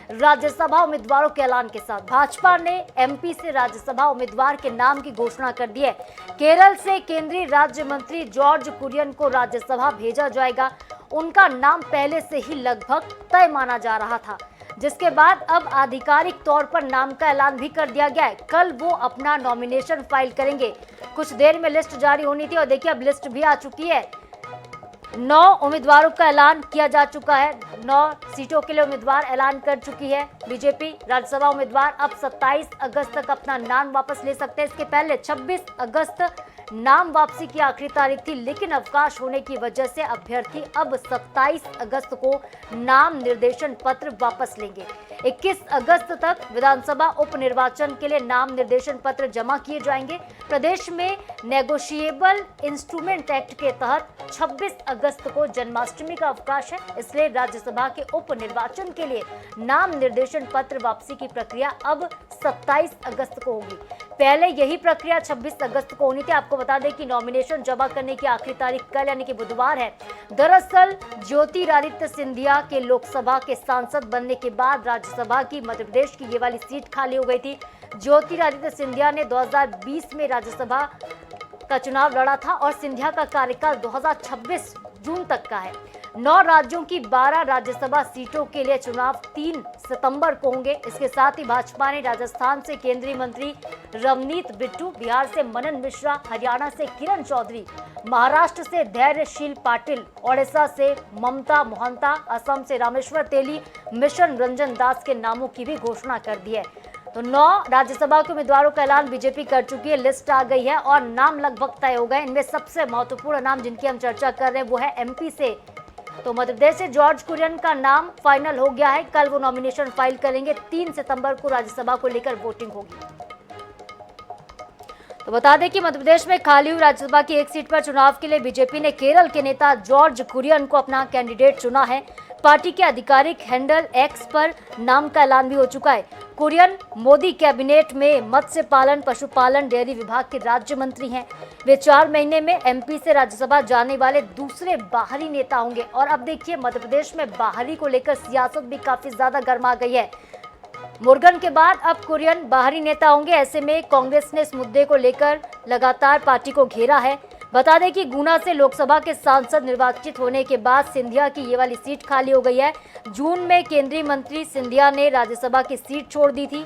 राज्यसभा उम्मीदवारों के ऐलान के साथ भाजपा ने एमपी से राज्यसभा उम्मीदवार के नाम की घोषणा कर दी है। केरल से केंद्रीय राज्य मंत्री जॉर्ज कुरियन को राज्यसभा भेजा जाएगा। उनका नाम पहले से ही लगभग तय माना जा रहा था, जिसके बाद अब आधिकारिक तौर पर नाम का ऐलान भी कर दिया गया है। कल वो अपना नॉमिनेशन फाइल करेंगे। कुछ देर में लिस्ट जारी होनी थी और देखिए अब लिस्ट भी आ चुकी है। 9 उम्मीदवारों का ऐलान किया जा चुका है। 9 सीटों के लिए उम्मीदवार ऐलान कर चुकी है बीजेपी। राज्यसभा उम्मीदवार अब 27 अगस्त तक अपना नाम वापस ले सकते हैं। इसके पहले 26 अगस्त नाम वापसी की आखिरी तारीख थी, लेकिन अवकाश होने की वजह से अभ्यर्थी अब 27 अगस्त को नाम निर्देशन पत्र वापस लेंगे। 21 अगस्त तक विधानसभा उपनिर्वाचन के लिए नाम निर्देशन पत्र जमा किए जाएंगे। प्रदेश में नेगोशिएबल इंस्ट्रूमेंट एक्ट के तहत 26 अगस्त को जन्माष्टमी का अवकाश है, इसलिए राज्यसभा के उपनिर्वाचन के लिए नाम निर्देशन पत्र वापसी की प्रक्रिया अब 27 अगस्त को होगी। पहले यही प्रक्रिया 26 अगस्त को होनी थी। आपको बता दें कि नॉमिनेशन जमा करने की आखिरी तारीख कल यानी कि बुधवार है। दरअसल ज्योतिरादित्य सिंधिया के लोकसभा के सांसद बनने के बाद राज्यसभा की मध्य प्रदेश की ये वाली सीट खाली हो गई थी। ज्योतिरादित्य सिंधिया ने 2020 में राज्यसभा का चुनाव लड़ा था और सिंधिया का कार्यकाल 2026 जून तक का है। 9 राज्यों की 12 राज्यसभा सीटों के लिए चुनाव 3 सितंबर को होंगे। इसके साथ ही भाजपा ने राजस्थान से केंद्रीय मंत्री रवनीत बिट्टू, बिहार से मनन मिश्रा, हरियाणा से किरण चौधरी, महाराष्ट्र से धैर्यशील पाटिल, ओडिशा से ममता मोहंता, असम से रामेश्वर तेली, मिशन रंजन दास के नामों की भी घोषणा कर दी है। तो 9 राज्यसभा के उम्मीदवारों का ऐलान बीजेपी कर चुकी है। लिस्ट आ गई है और नाम लगभग तय हो गए। इनमें सबसे महत्वपूर्ण नाम जिनकी हम चर्चा कर रहे हैं वो है एमपी से। तो मध्य प्रदेश से जॉर्ज कुरियन का नाम फाइनल हो गया है। कल वो नॉमिनेशन फाइल करेंगे। 3 सितंबर को राज्यसभा को लेकर वोटिंग होगी। तो बता दें कि मध्य प्रदेश में खाली हुई राज्यसभा की एक सीट पर चुनाव के लिए बीजेपी ने केरल के नेता जॉर्ज कुरियन को अपना कैंडिडेट चुना है। पार्टी के आधिकारिक हैंडल एक्स पर नाम का ऐलान भी हो चुका है। कुरियन मोदी कैबिनेट में मत्स्य पालन, पशुपालन, डेयरी विभाग के राज्य मंत्री हैं। वे 4 महीने में एमपी से राज्यसभा जाने वाले दूसरे बाहरी नेता होंगे। और अब देखिए मध्य प्रदेश में बाहरी को लेकर सियासत भी काफी ज्यादा गर्मा गई है। मुर्गन के बाद अब कुरियन बाहरी नेता होंगे। ऐसे में कांग्रेस ने इस मुद्दे को लेकर लगातार पार्टी को घेरा है। बता दें कि गुना से लोकसभा के सांसद निर्वाचित होने के बाद सिंधिया की ये वाली सीट खाली हो गई है। जून में केंद्रीय मंत्री सिंधिया ने राज्यसभा की सीट छोड़ दी थी।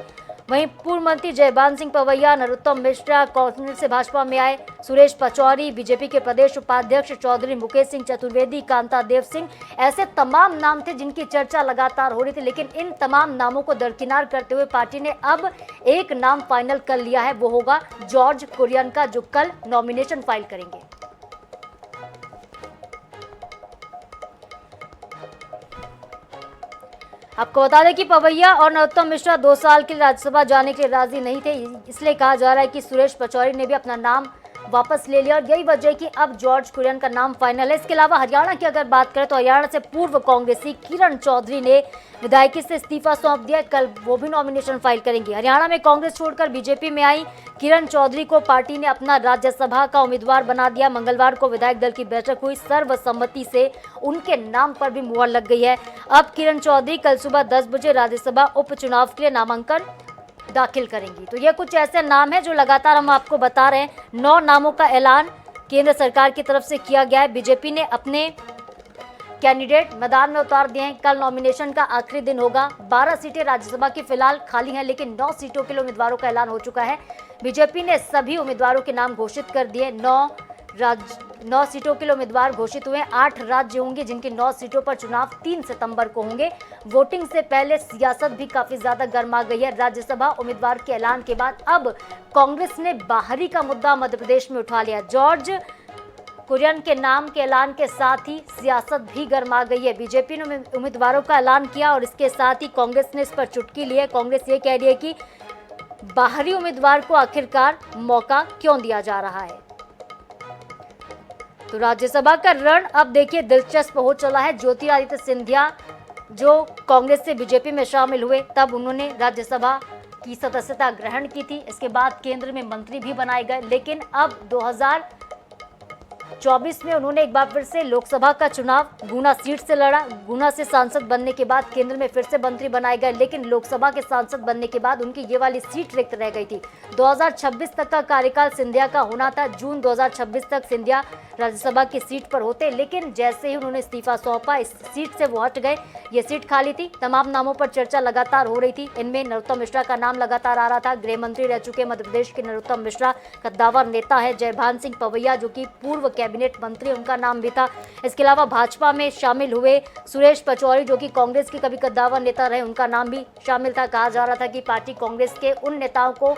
वहीं पूर्व मंत्री जयभान सिंह पवैया, नरोत्तम मिश्रा कांग्रेस से भाजपा में आए, सुरेश पचौरी, बीजेपी के प्रदेश उपाध्यक्ष चौधरी मुकेश सिंह चतुर्वेदी, कांता देव सिंह, ऐसे तमाम नाम थे जिनकी चर्चा लगातार हो रही थी। लेकिन इन तमाम नामों को दरकिनार करते हुए पार्टी ने अब एक नाम फाइनल कर लिया है। वो होगा जॉर्ज कुरियन का, जो कल नॉमिनेशन फाइल करेंगे। आपको बता दें कि पवैया और नरोत्तम मिश्रा 2 साल के लिए राज्यसभा जाने के लिए राजी नहीं थे। इसलिए कहा जा रहा है कि सुरेश पचौरी ने भी अपना नाम वापस ले लिया और यही वजह है कि अब जॉर्ज कुरियन का नाम फाइनल है। इसके अलावा हरियाणा की अगर बात करें तो हरियाणा से पूर्व कांग्रेसी किरण चौधरी ने विधायकी से इस्तीफा सौंप दिया। कल वो भी नॉमिनेशन फाइल करेंगी। हरियाणा में कांग्रेस छोड़कर बीजेपी में आई किरण चौधरी को पार्टी ने अपना राज्यसभा का उम्मीदवार बना दिया। मंगलवार को विधायक दल की बैठक हुई। सर्वसम्मति से उनके नाम पर भी मुहर लग गई है। अब किरण चौधरी कल सुबह 10 बजे राज्यसभा उपचुनाव के लिए नामांकन दाखिल करेंगी। तो ये कुछ ऐसे नाम हैं जो लगातार हम आपको बता रहे हैं। 9 नामों का ऐलान केंद्र सरकार की तरफ से किया गया है। बीजेपी ने अपने कैंडिडेट मैदान में उतार दिए हैं। कल नॉमिनेशन का आखिरी दिन होगा। 12 सीटें राज्यसभा की फिलहाल खाली हैं, लेकिन 9 सीटों के लिए उम्मीदवारों का ऐलान हो चुका है। बीजेपी ने सभी उम्मीदवारों के नाम घोषित कर दिए। 9 सीटों के लिए उम्मीदवार घोषित हुए। 8 राज्य होंगे जिनकी 9 सीटों पर चुनाव 3 सितंबर को होंगे। वोटिंग से पहले सियासत भी काफी ज्यादा गर्मा गई है। राज्यसभा उम्मीदवार के ऐलान के बाद अब कांग्रेस ने बाहरी का मुद्दा मध्य प्रदेश में उठा लिया। जॉर्ज कुरियन के नाम के ऐलान के साथ ही सियासत भी गर्मा गई है। बीजेपी ने उम्मीदवारों का ऐलान किया और इसके साथ ही कांग्रेस ने इस पर चुटकी ली है। कांग्रेस ये कह रही है कि बाहरी उम्मीदवार को आखिरकार मौका क्यों दिया जा रहा है। तो राज्यसभा का रण अब देखिए दिलचस्प हो चला है। ज्योतिरादित्य सिंधिया जो कांग्रेस से बीजेपी में शामिल हुए, तब उन्होंने राज्यसभा की सदस्यता ग्रहण की थी। इसके बाद केंद्र में मंत्री भी बनाए गए, लेकिन अब 2024 में उन्होंने एक बार फिर से लोकसभा का चुनाव गुना सीट से लड़ा। गुना से सांसद बनने के बाद केंद्र में फिर से मंत्री बनाए गए, लेकिन लोकसभा के सांसद बनने के बाद उनकी ये वाली सीट रिक्त रह गई थी। 2026 तक का कार्यकाल सिंधिया का होना था। जून 2026 तक सिंधिया राज्यसभा की सीट पर होते, लेकिन जैसे ही उन्होंने इस्तीफा सौंपा इस सीट से वो हट गए। ये सीट खाली थी। तमाम नामों पर चर्चा लगातार हो रही थी। इनमें नरोत्तम मिश्रा का नाम लगातार आ रहा था। गृह मंत्री रह चुके मध्य प्रदेश के नरोत्तम मिश्रा कद्दावर नेता है। जयभान सिंह पवैया जो कि पूर्व कैबिनेट मंत्री, उनका नाम भी था। इसके अलावा भाजपा में शामिल हुए सुरेश पचौरी जो कि कांग्रेस के कभी कद्दावर नेता रहे, उनका नाम भी शामिल था। कहा जा रहा था कि पार्टी कांग्रेस के उन नेताओं को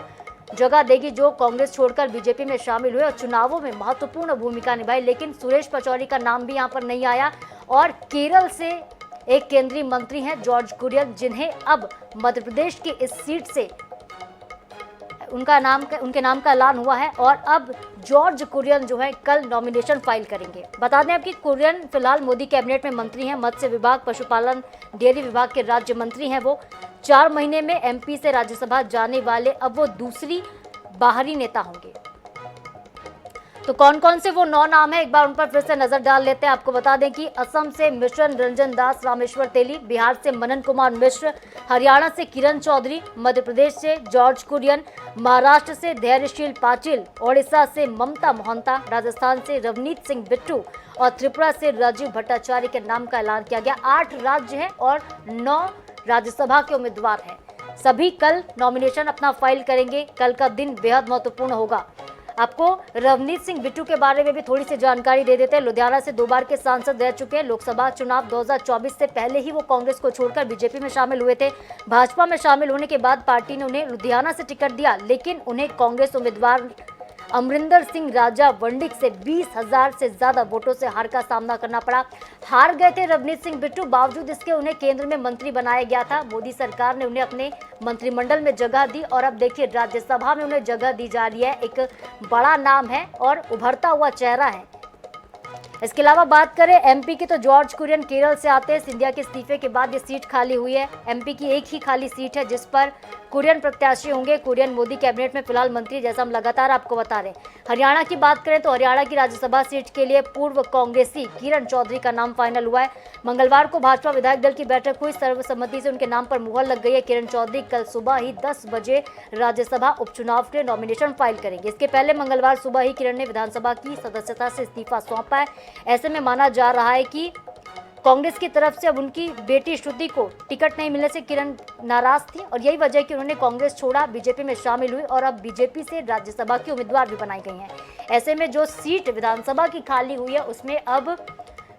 जगह देगी जो कांग्रेस छोड़कर बीजेपी में शामिल हुए और चुनावों में महत्वपूर्ण भूमिका निभाई, लेकिन सुरेश पचौरी का नाम भी यहां पर नहीं आया। और केरल से एक केंद्रीय मंत्री हैं जॉर्ज कुरियन, जिन्हें अब मध्य प्रदेश की इस सीट से उनके नाम का ऐलान हुआ है और अब जॉर्ज कुरियन जो है कल नॉमिनेशन फाइल करेंगे। बता दें कि कुरियन फिलहाल मोदी कैबिनेट में मंत्री हैं। मत्स्य विभाग, पशुपालन, डेयरी विभाग के राज्य मंत्री हैं। वो 4 महीने में एमपी से राज्यसभा जाने वाले अब वो दूसरी बाहरी नेता होंगे। तो कौन कौन से वो 9 नाम है, एक बार उन पर फिर से नजर डाल लेते हैं। आपको बता दें कि असम से मिशन रंजन दास रामेश्वर तेली, बिहार से मनन कुमार मिश्र, हरियाणा से किरण चौधरी, मध्य प्रदेश से जॉर्ज कुरियन, महाराष्ट्र से धैर्यशील पाटिल, ओडिशा से ममता मोहंता, राजस्थान से रवनीत सिंह बिट्टू और त्रिपुरा से राजीव भट्टाचार्य के नाम का ऐलान किया गया। 8 राज्य हैं और 9 राज्यसभा के उम्मीदवार हैं। सभी कल नॉमिनेशन अपना फाइल करेंगे। कल का दिन बेहद महत्वपूर्ण होगा। आपको रवनीत सिंह बिट्टू के बारे में भी थोड़ी सी जानकारी दे देते हैं। लुधियाना से 2 बार के सांसद रह चुके हैं। लोकसभा चुनाव 2024 से पहले ही वो कांग्रेस को छोड़कर बीजेपी में शामिल हुए थे। भाजपा में शामिल होने के बाद पार्टी ने उन्हें लुधियाना से टिकट दिया, लेकिन उन्हें कांग्रेस उम्मीदवार अमरिंदर सिंह राजा वंडिक से 20,000 से ज्यादा वोटों से हार का सामना करना पड़ा। हार गए थे रवनीत सिंह बिट्टू, बावजूद इसके उन्हें केंद्र में मंत्री बनाया गया था। मोदी सरकार ने उन्हें अपने मंत्रिमंडल में जगह दी और अब देखिए राज्यसभा में उन्हें जगह दी जा रही है। एक बड़ा नाम है और उभरता हुआ चेहरा है। इसके अलावा बात करें एमपी की तो जॉर्ज कुरियन केरल से आते हैं। सिंधिया के इस्तीफे के बाद ये सीट खाली हुई है। एमपी की एक ही खाली सीट है जिस पर कुरियन प्रत्याशी होंगे। कुरियन मोदी कैबिनेट में फिलहाल मंत्री, जैसा हम लगातार आपको बता रहे हैं। हरियाणा की बात करें तो हरियाणा की राज्यसभा सीट के लिए पूर्व कांग्रेसी किरण चौधरी का नाम फाइनल हुआ है। मंगलवार को भाजपा विधायक दल की बैठक हुई। सर्वसम्मति से उनके नाम पर मुहर लग गई है। किरण चौधरी कल सुबह ही 10 बजे राज्यसभा उपचुनाव के लिए नॉमिनेशन फाइल करेंगे। इसके पहले मंगलवार सुबह ही किरण ने विधानसभा की सदस्यता से इस्तीफा सौंपा है। ऐसे में माना जा रहा है कि कांग्रेस की तरफ से अब उनकी बेटी श्रुति को टिकट नहीं मिलने से किरण नाराज थी और यही वजह कि उन्होंने कांग्रेस छोड़ा, बीजेपी में शामिल हुई और अब बीजेपी से राज्यसभा की उम्मीदवार भी बनाई गई हैं। ऐसे में जो सीट विधानसभा की खाली हुई है उसमें अब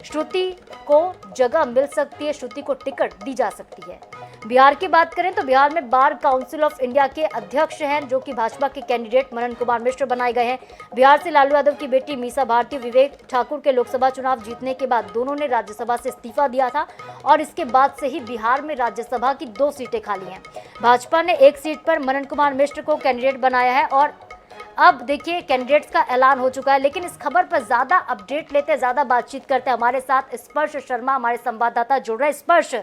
श्रुति को जगह मिल सकती है, श्रुति को टिकट दी जा सकती है। बिहार की बात करें तो बिहार में बार काउंसिल ऑफ इंडिया के अध्यक्ष हैं जो कि भाजपा के कैंडिडेट मनन कुमार मिश्र बनाए गए हैं। बिहार से लालू यादव की बेटी मीसा भारती, विवेक ठाकुर के लोकसभा चुनाव जीतने के बाद दोनों ने राज्यसभा से इस्तीफा दिया था और इसके बाद से ही बिहार में राज्यसभा की 2 सीटें खाली हैं। भाजपा ने एक सीट पर मनन कुमार मिश्र को कैंडिडेट बनाया है और अब देखिए कैंडिडेट्स का ऐलान हो चुका है। लेकिन इस खबर पर ज्यादा अपडेट लेते हैं, ज्यादा बातचीत करते हैं। हमारे साथ स्पर्श शर्मा हमारे संवाददाता जुड़ रहे हैं। स्पर्श,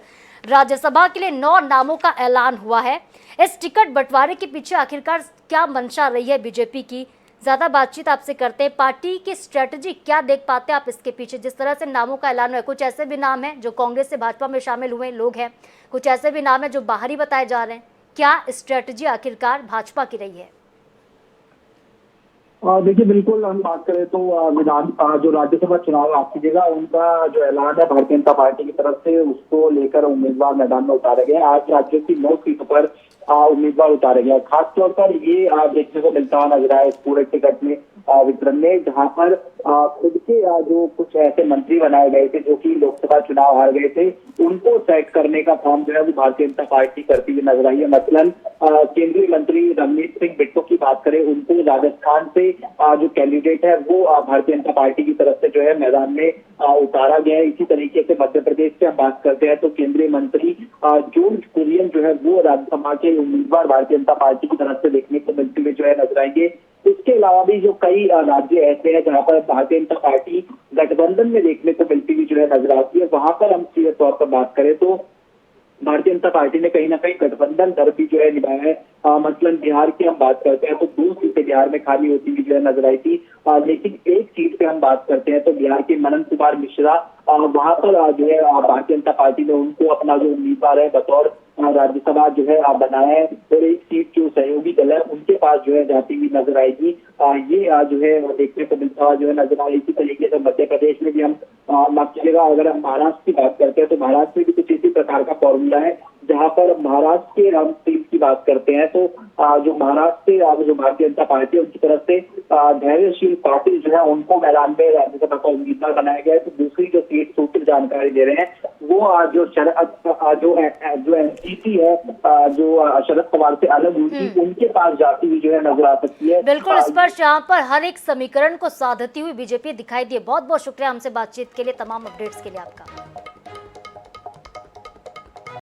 राज्यसभा के लिए 9 नामों का ऐलान हुआ है। इस टिकट बंटवारे के पीछे आखिरकार क्या मंशा रही है बीजेपी की? ज्यादा बातचीत आपसे करते हैं। पार्टी की स्ट्रेटजी क्या देख पाते हैं आप इसके पीछे, जिस तरह से नामों का ऐलान हुआ है? कुछ ऐसे भी नाम हैं जो कांग्रेस से भाजपा में शामिल हुए लोग हैं, कुछ ऐसे भी नाम हैं जो बाहरी बताए जा रहे हैं। क्या स्ट्रेटजी आखिरकार भाजपा की रही है? देखिए, बिल्कुल हम बात करें तो जो राज्यसभा चुनाव आप कीजिएगा उनका जो ऐलान है भारतीय जनता पार्टी की तरफ से, उसको लेकर उम्मीदवार मैदान में उतारे गए। आज राज्यों की 9 सीटों पर उम्मीदवार उतारे गए। खास तौर पर ये देखने को मिलता हुआ नजर आया इस पूरे टिकट में वितरण में, जहां पर खुद के जो कुछ ऐसे मंत्री बनाए गए थे जो कि लोकसभा चुनाव हार गए थे, उनको सेट करने का काम जो है वो भारतीय जनता पार्टी करती हुई नजर आई है। मसलन केंद्रीय मंत्री रवनीत सिंह बिट्टू की बात करें, उनको राजस्थान से जो कैंडिडेट है वो भारतीय जनता पार्टी की तरफ से जो है मैदान में उतारा गया है। इसी तरीके से मध्य प्रदेश से हम बात करते हैं तो केंद्रीय मंत्री जॉर्ज कुरियन जो है वो राज्यसभा के उम्मीदवार भारतीय जनता पार्टी की तरफ से देखने को मिलते हुए जो है नजर आएंगे। इसके अलावा भी जो कई राज्य ऐसे हैं जहां पर भारतीय जनता पार्टी गठबंधन में देखने को मिलती हुई जो है नजर आती है, वहां पर हम सीधे तौर पर बात करें तो भारतीय जनता पार्टी ने कहीं ना कहीं गठबंधन दर भी जो है निभाया है। मसलन बिहार की हम बात करते हैं तो 2 सीटें बिहार में खाली होती हुई जो है नजर आई थी। लेकिन एक सीट पे हम बात करते हैं तो बिहार के मनन कुमार मिश्रा, वहां पर जो है भारतीय जनता पार्टी ने उनको अपना जो उम्मीदवार है बतौर राज्यसभा जो है बनाया है। और एक सीट जो सहयोगी दल है उनके पास जो है जाती हुई नजर आएगी। ये जो है देखने को मिलता हुआ जो है नजर आ रही। इसी तरीके से मध्य प्रदेश में भी हम माफ कीजिएगा, अगर हम महाराष्ट्र की बात करते हैं तो महाराष्ट्र में भी कुछ इसी प्रकार का फॉर्मूला है, जहां पर महाराष्ट्र के हम सीट की बात करते हैं तो जो महाराष्ट्र से जो भारतीय जनता पार्टी है उनकी तरफ से धैर्यशील पाटिल जो है उनको मैदान में राज्यसभा का उम्मीदवार बनाया गया है। तो दूसरी जो सीट सूत्र जानकारी दे रहे हैं वो जो एनसीपी है, जो शरद पवार से अलग हुई उनके पास जाती हुई जो है नजर आ सकती है। बिल्कुल स्पर्श, यहाँ पर हर एक समीकरण को साधती हुई बीजेपी दिखाई दी है। बहुत बहुत शुक्रिया हमसे बातचीत के लिए, तमाम अपडेट्स के लिए आपका।